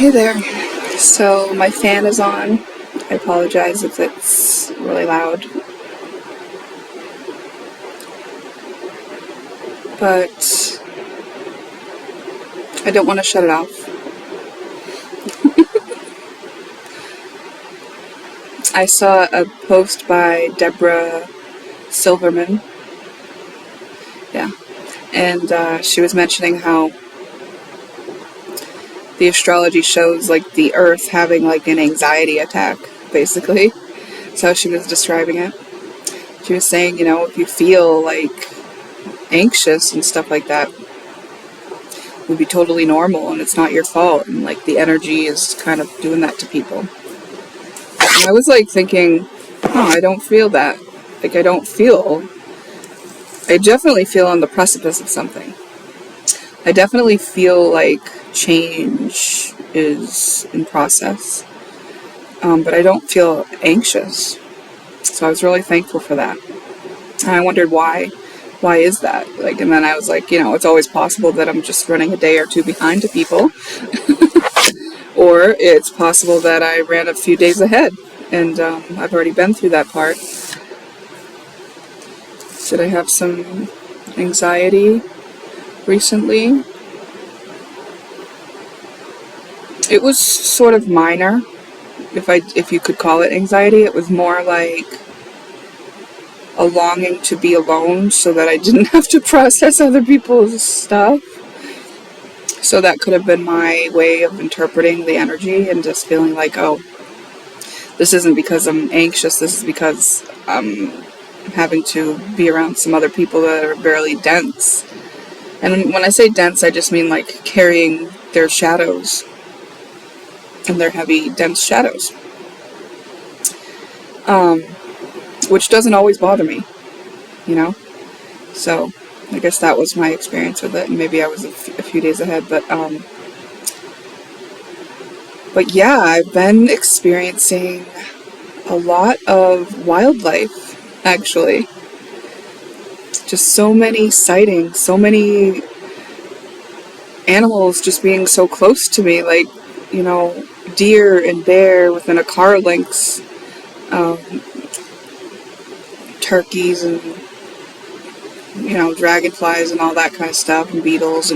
Hey there. So my fan is on. I apologize if it's really loud. But I don't want to shut it off. I saw a post by Deborah Silverman. Yeah. And she was mentioning how the astrology shows like the earth having like an anxiety attack, basically. That's how she was describing it. She was saying, if you feel like anxious and stuff like that, it would be totally normal and it's not your fault. And like the energy is kind of doing that to people. And I was like thinking, I don't feel that. Like I definitely feel on the precipice of something. I definitely feel like change is in process. But I don't feel anxious. So I was really thankful for that. And I wondered why. Why is that? Like, and then I was like, it's always possible that I'm just running a day or two behind to people. Or it's possible that I ran a few days ahead. And I've already been through that part. Did I have some anxiety recently? It was sort of minor, if you could call it anxiety. It was more like a longing to be alone so that I didn't have to process other people's stuff. So that could have been my way of interpreting the energy and just feeling like, this isn't because I'm anxious, this is because I'm having to be around some other people that are very dense. And when I say dense, I just mean like carrying their shadows and their heavy, dense shadows. Which doesn't always bother me, So I guess that was my experience with it, and maybe I was a few days ahead, but yeah, I've been experiencing a lot of wildlife, actually. Just so many sightings, so many animals just being so close to me, like, deer and bear within a car lengths, turkeys and dragonflies and all that kind of stuff, and beetles,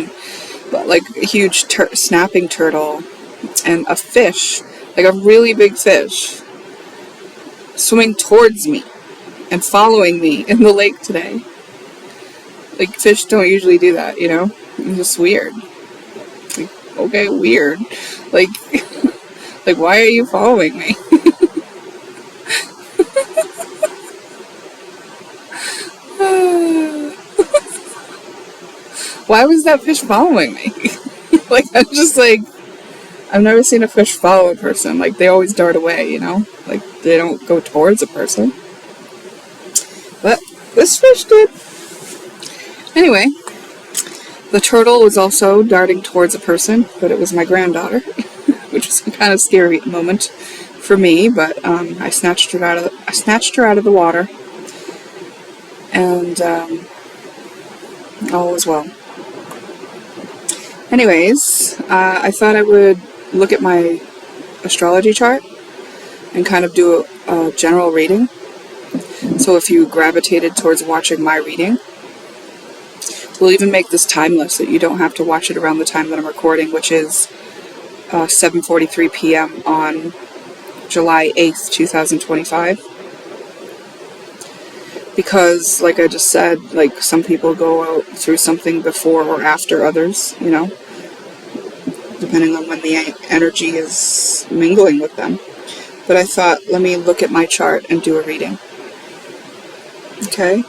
but like a huge snapping turtle and a fish, like a really big fish, swimming towards me and following me in the lake today. Like fish don't usually do that, It's just weird. Like, okay, weird. Like, like why are you following me? Why was that fish following me? Like, I'm just like, I've never seen a fish follow a person. Like, they always dart away, Like, they don't go towards a person. But this fish did. Anyway, the turtle was also darting towards a person, but it was my granddaughter, which was a kind of scary moment for me, but I snatched her out of the water, and all was well. Anyways, I thought I would look at my astrology chart and kind of do a general reading. So if you gravitated towards watching my reading, we'll even make this timeless, that you don't have to watch it around the time that I'm recording, which is 7:43 p.m. on July 8th, 2025. Because, like I just said, like some people go out through something before or after others, depending on when the energy is mingling with them. But I thought, let me look at my chart and do a reading. Okay?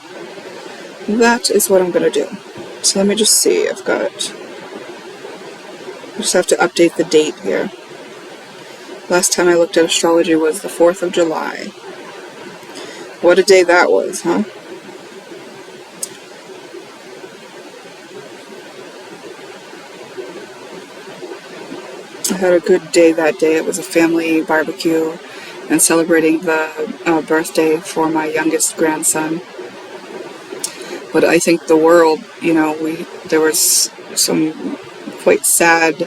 That is what I'm going to do. So let me just see, I just have to update the date here. Last time I looked at astrology was the 4th of July. What a day that was, huh? I had a good day that day. It was a family barbecue and celebrating the birthday for my youngest grandson. But I think the world, there was some quite sad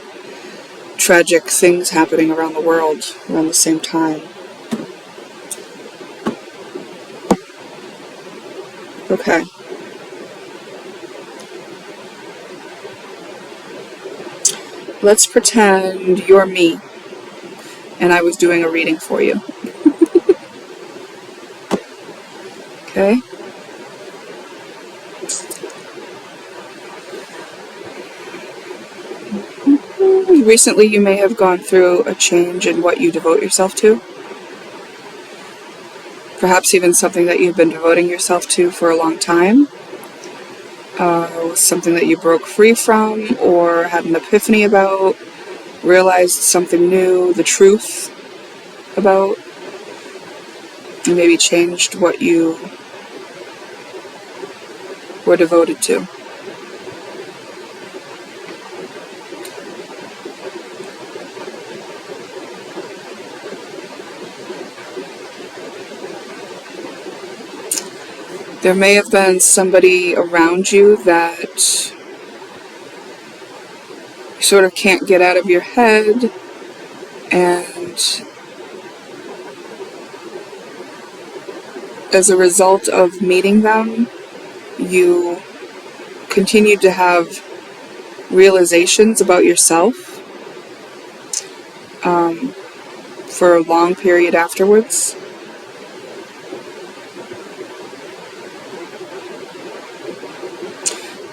tragic things happening around the world around the same time. Okay. Let's pretend you're me and I was doing a reading for you. Okay? Recently you may have gone through a change in what you devote yourself to. Perhaps even something that you've been devoting yourself to for a long time. Something that you broke free from or had an epiphany about, realized something new, the truth about, and maybe changed what you were devoted to. There may have been somebody around you that you sort of can't get out of your head, and as a result of meeting them, you continue to have realizations about yourself for a long period afterwards.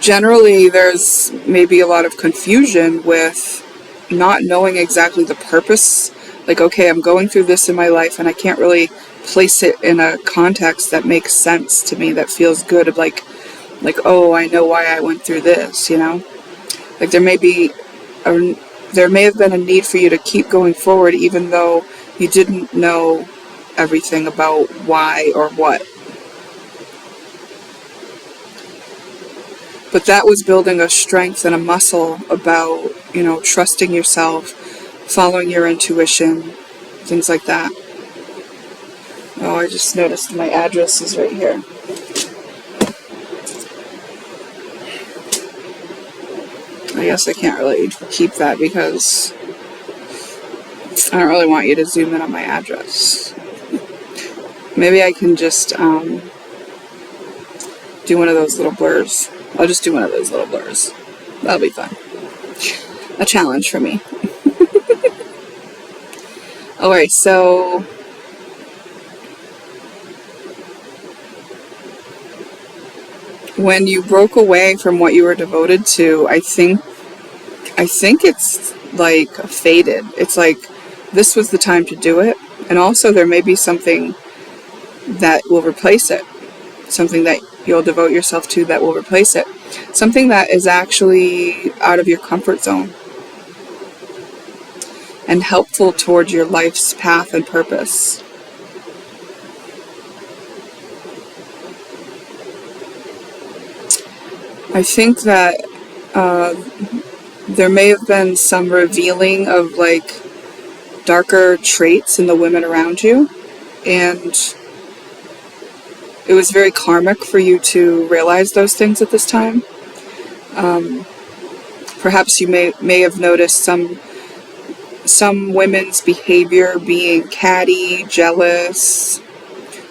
Generally, there's maybe a lot of confusion with not knowing exactly the purpose. Like, okay, I'm going through this in my life and I can't really place it in a context that makes sense to me, that feels good. Like, oh, I know why I went through this, you know? Like, there may have been a need for you to keep going forward even though you didn't know everything about why or what. But that was building a strength and a muscle about, trusting yourself, following your intuition, things like that. Oh, I just noticed my address is right here. I guess I can't really keep that because I don't really want you to zoom in on my address. Maybe I can just do one of those little blurs. I'll just do one of those little blurs. That'll be fun. A challenge for me. Alright, so when you broke away from what you were devoted to, I think it's like fated. It's like this was the time to do it. And also there may be something that will replace it. Something that you'll devote yourself to that will replace it. Something that is actually out of your comfort zone and helpful towards your life's path and purpose. I think that there may have been some revealing of like darker traits in the women around you, and it was very karmic for you to realize those things at this time. Perhaps you may have noticed some women's behavior being catty, jealous,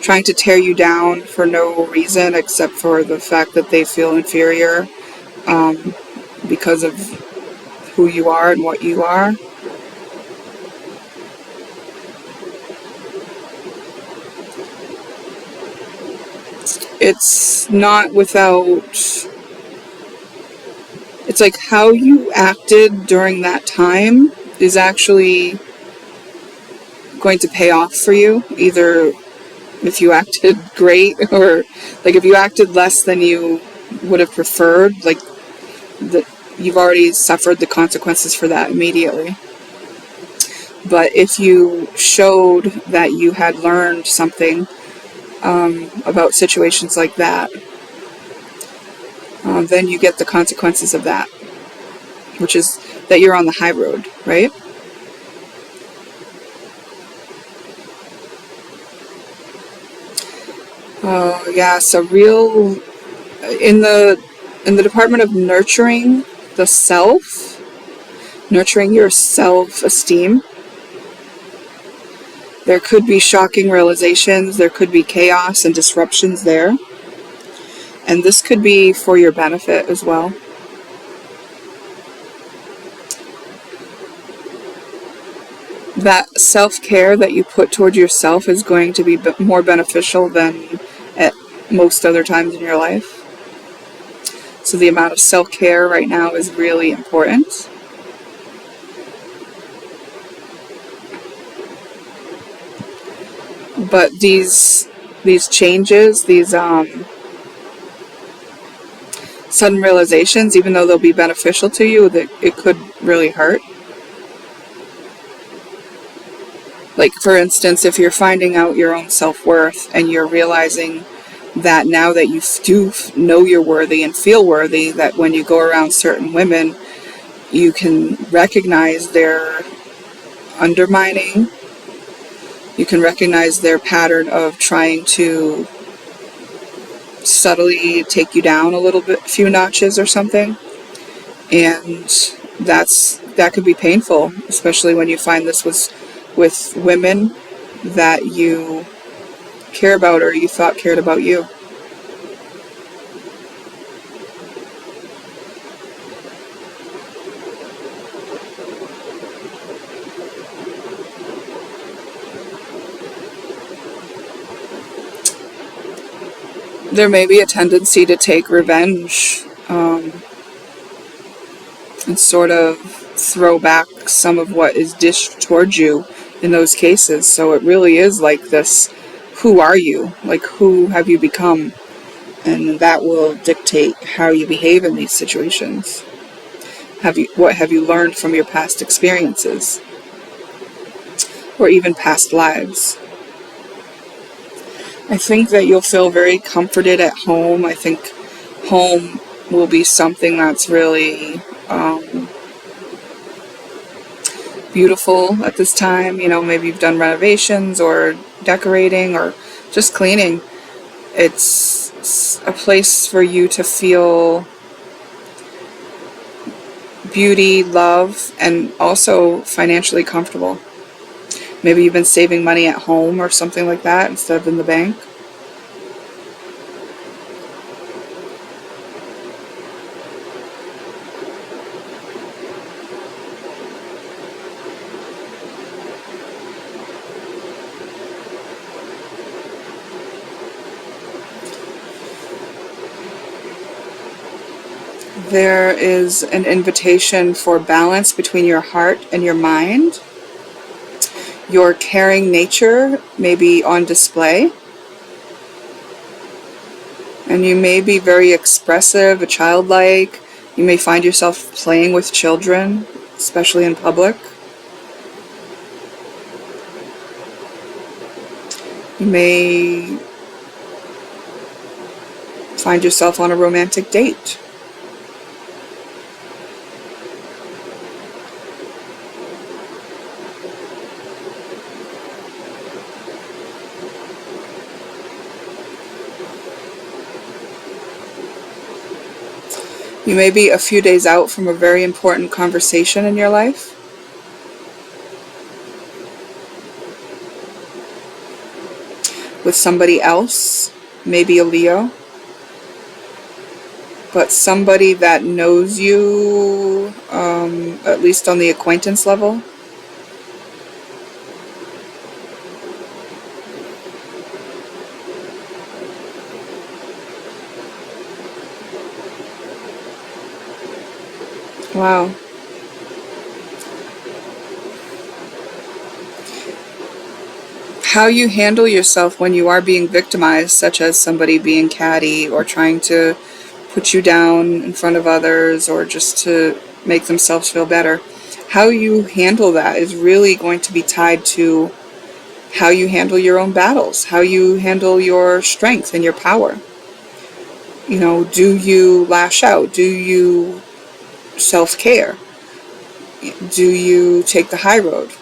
trying to tear you down for no reason except for the fact that they feel inferior because of who you are and what you are. It's not without... It's like how you acted during that time is actually going to pay off for you. Either if you acted great or like if you acted less than you would have preferred, like you've already suffered the consequences for that immediately. But if you showed that you had learned something about situations like that, then you get the consequences of that, which is that you're on the high road, right? Oh yeah, so in the department of nurturing the self, nurturing your self-esteem. There could be shocking realizations, there could be chaos and disruptions there, and this could be for your benefit as well. That self-care that you put toward yourself is going to be more beneficial than at most other times in your life. So the amount of self-care right now is really important. But these changes, these sudden realizations, even though they'll be beneficial to you, that it could really hurt. Like, for instance, if you're finding out your own self-worth and you're realizing that now that you do know you're worthy and feel worthy, that when you go around certain women, you can recognize their undermining, you can recognize their pattern of trying to subtly take you down a little bit, a few notches or something, and that could be painful, especially when you find this was with women that you care about or you thought cared about you. There may be a tendency to take revenge and sort of throw back some of what is dished towards you in those cases. So it really is like this, who are you? Like, who have you become? And that will dictate how you behave in these situations. What have you learned from your past experiences? Or even past lives? I think that you'll feel very comforted at home. I think home will be something that's really beautiful at this time. You know, maybe you've done renovations or decorating or just cleaning. It's a place for you to feel beauty, love, and also financially comfortable. Maybe you've been saving money at home or something like that instead of in the bank. There is an invitation for balance between your heart and your mind. Your caring nature may be on display. And you may be very expressive, childlike. You may find yourself playing with children, especially in public. You may find yourself on a romantic date. You may be a few days out from a very important conversation in your life. With somebody else, maybe a Leo. But somebody that knows you, at least on the acquaintance level. Wow. How you handle yourself when you are being victimized, such as somebody being catty or trying to put you down in front of others or just to make themselves feel better. How you handle that is really going to be tied to how you handle your own battles, how you handle your strength and your power. You know, do you lash out? Do you self-care? Do you take the high road?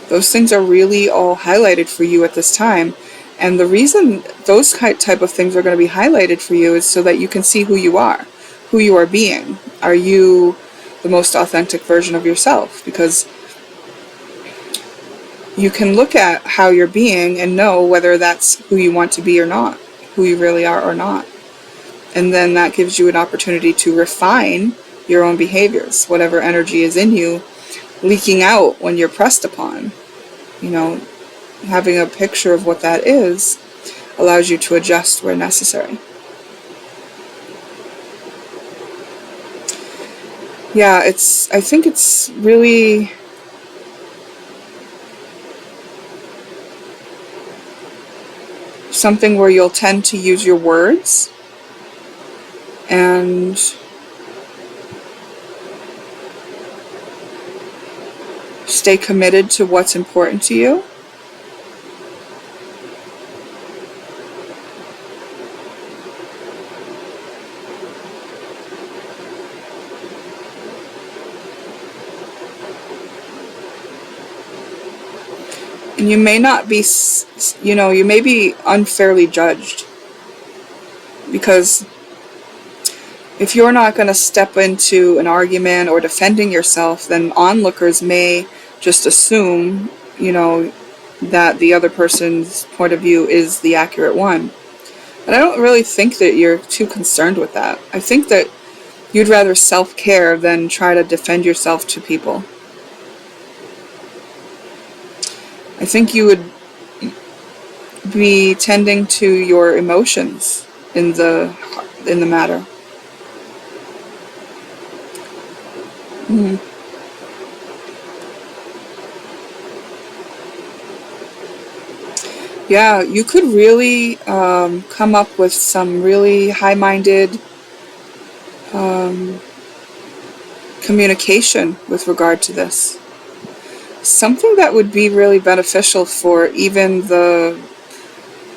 Those things are really all highlighted for you at this time. And the reason those type of things are going to be highlighted for you is so that you can see who you are being. Are you the most authentic version of yourself, because you can look at how you're being and know whether that's who you want to be or not, who you really are or not. And then that gives you an opportunity to refine your own behaviors, whatever energy is in you leaking out when you're pressed upon. You know, having a picture of what that is allows you to adjust where necessary. Yeah, I think it's really something where you'll tend to use your words and stay committed to what's important to you. And you may not be, you may be unfairly judged, because if you're not going to step into an argument or defending yourself, then onlookers may just assume, that the other person's point of view is the accurate one. And I don't really think that you're too concerned with that. I think that you'd rather self-care than try to defend yourself to people. I think you would be tending to your emotions in the matter. Yeah, you could really come up with some really high-minded communication with regard to this. Something that would be really beneficial for even the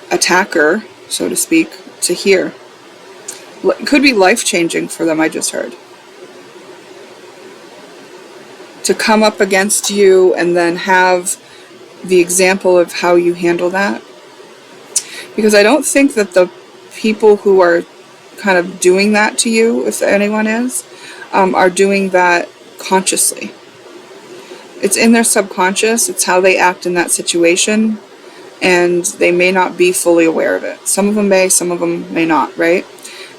attacker, so to speak, to hear. It could be life-changing for them, I just heard. To come up against you and then have the example of how you handle that. Because I don't think that the people who are kind of doing that to you, if anyone is, are doing that consciously. It's in their subconscious, it's how they act in that situation, and they may not be fully aware of it. Some of them may, some of them may not, right?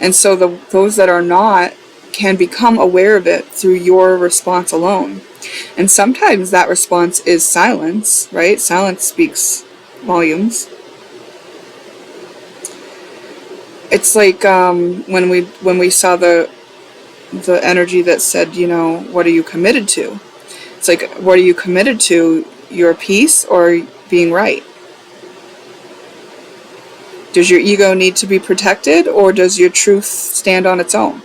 And so those that are not can become aware of it through your response alone. And sometimes that response is silence, right? Silence speaks volumes. It's like when we saw the energy that said, what are you committed to? It's like, what are you committed to? Your peace or being right? Does your ego need to be protected, or does your truth stand on its own?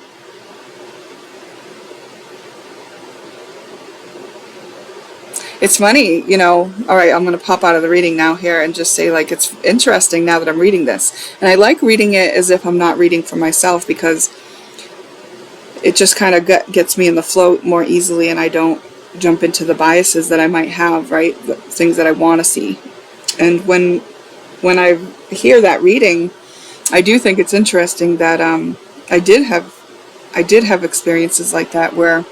It's funny, alright, I'm going to pop out of the reading now here and just say, like, it's interesting now that I'm reading this. And I like reading it as if I'm not reading for myself, because it just kind of gets me in the flow more easily, and I don't jump into the biases that I might have, right? The things that I want to see. And when I hear that reading, I do think it's interesting that I did have experiences like that, where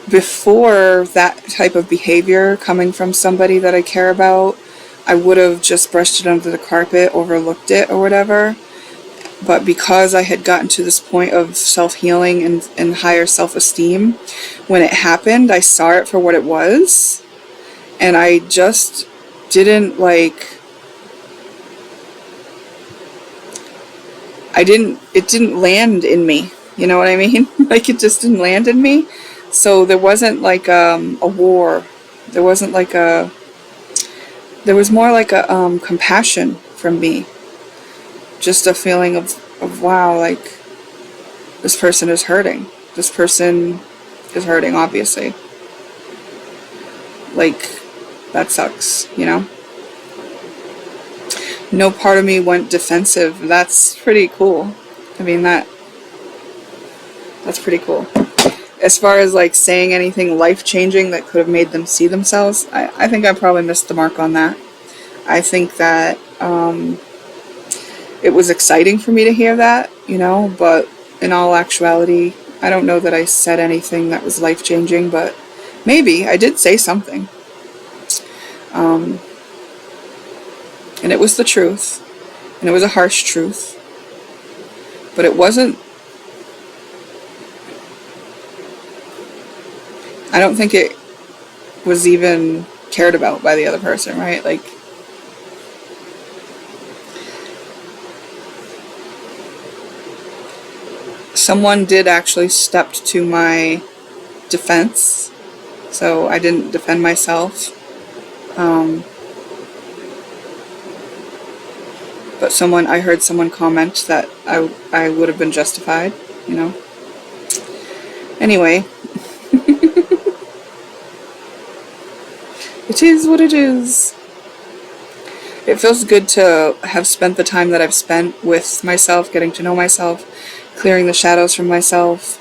before that type of behavior coming from somebody that I care about, I would have just brushed it under the carpet, overlooked it, or whatever. But because I had gotten to this point of self-healing and higher self-esteem, when it happened, I saw it for what it was, and I just didn't it didn't land in me, you know what I mean? Like, it just didn't land in me. So there wasn't like a war. There wasn't like there was more like a compassion from me. Just a feeling of wow, like, this person is hurting. This person is hurting, obviously. Like, that sucks, No part of me went defensive. That's pretty cool. I mean, that's pretty cool. As far as like saying anything life-changing that could have made them see themselves, I think I probably missed the mark on that. I think that it was exciting for me to hear that, but in all actuality, I don't know that I said anything that was life-changing, but maybe I did say something. And it was the truth, and it was a harsh truth, but it wasn't, I don't think it was even cared about by the other person, right? Like, someone did actually step to my defense, so I didn't defend myself. But I heard someone comment that I would have been justified, you know. Anyway, it is what it is. It feels good to have spent the time that I've spent with myself, getting to know myself, clearing the shadows from myself,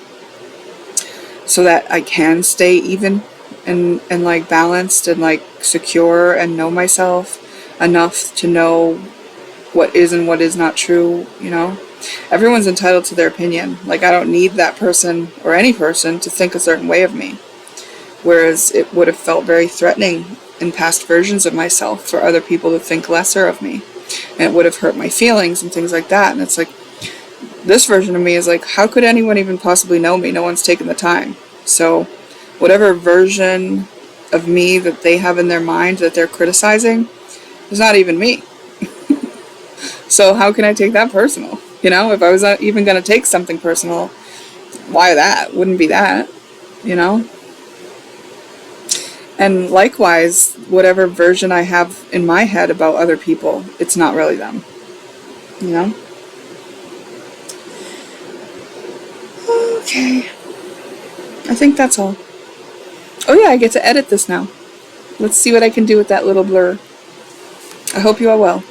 so that I can stay even and like balanced and like secure and know myself enough to know what is and what is not true, you know. Everyone's entitled to their opinion. Like, I don't need that person or any person to think a certain way of me. Whereas it would have felt very threatening in past versions of myself for other people to think lesser of me. And it would have hurt my feelings and things like that. And it's like, this version of me is like, how could anyone even possibly know me? No one's taken the time. So whatever version of me that they have in their mind that they're criticizing is not even me. So how can I take that personal? You know, if I was even going to take something personal, why that? Wouldn't be that, you know? And likewise, whatever version I have in my head about other people, it's not really them, you know? Okay. I think that's all. Oh yeah, I get to edit this now. Let's see what I can do with that little blur. I hope you are well.